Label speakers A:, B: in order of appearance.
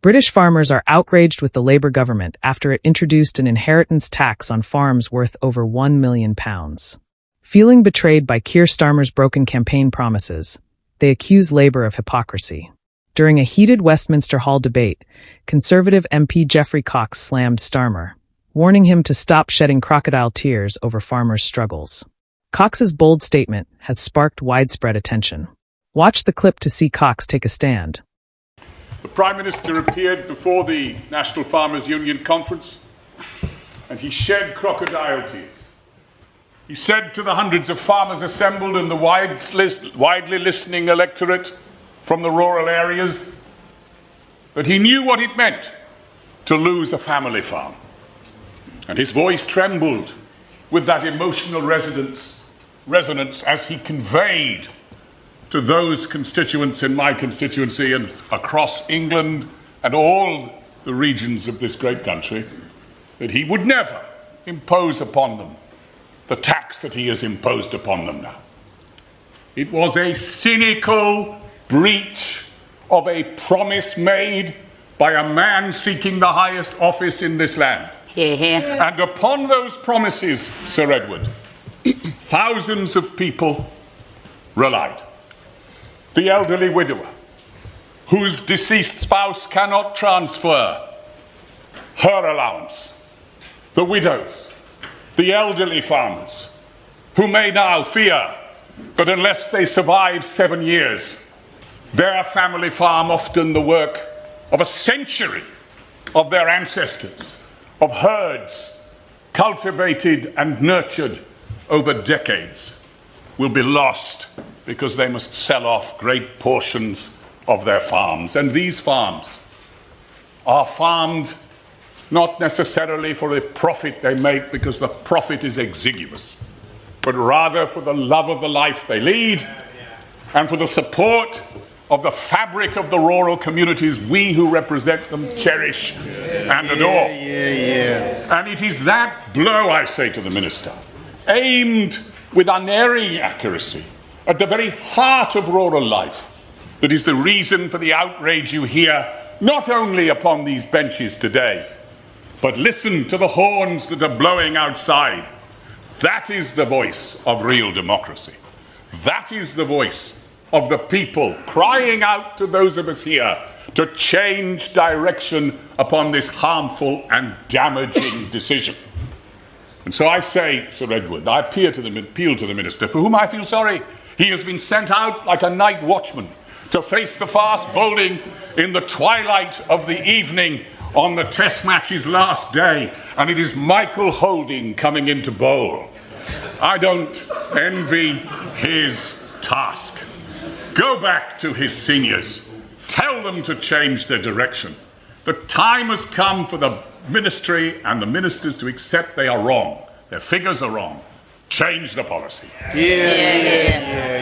A: British farmers are outraged with the Labour government after it introduced an inheritance tax on farms worth over £1 million. Feeling betrayed by Keir Starmer's broken campaign promises, they accuse Labour of hypocrisy. During a heated Westminster Hall debate, Conservative MP Geoffrey Cox slammed Starmer, warning him to stop shedding crocodile tears over farmers' struggles. Cox's bold statement has sparked widespread attention. Watch the clip to see Cox take a stand.
B: The Prime Minister appeared before the National Farmers Union Conference and he shed crocodile tears. He said to the hundreds of farmers assembled and the widely listening electorate from the rural areas that he knew what it meant to lose a family farm. And his voice trembled with that emotional resonance as he conveyed to those constituents in my constituency and across England and all the regions of this great country that he would never impose upon them the tax that he has imposed upon them now. It was a cynical breach of a promise made by a man seeking the highest office in this land.
C: Hear, hear.
B: And upon those promises, Sir Edward, thousands of people relied. The elderly widower, whose deceased spouse cannot transfer her allowance. The widows, the elderly farmers, who may now fear that unless they survive 7 years, their family farm, often the work of a century of their ancestors, of herds cultivated and nurtured over decades, will be lost because they must sell off great portions of their farms. And these farms are farmed not necessarily for the profit they make, because the profit is exiguous, but rather for the love of the life they lead and for the support of the fabric of the rural communities we who represent them cherish and adore. And it is that blow, I say to the Minister, aimed with unerring accuracy at the very heart of rural life, that is the reason for the outrage you hear not only upon these benches today, but listen to the horns that are blowing outside. That is the voice of real democracy. That is the voice of the people crying out to those of us here to change direction upon this harmful and damaging decision. And so I say, Sir Edward, I appeal to the Minister, for whom I feel sorry. He has been sent out like a night watchman to face the fast bowling in the twilight of the evening on the Test match's last day, and it is Michael Holding coming into bowl. I don't envy his task. Go back to his seniors. Tell them to change their direction. The time has come for the ministry and the ministers to accept they are wrong. Their figures are wrong. Change the policy.
C: Yeah.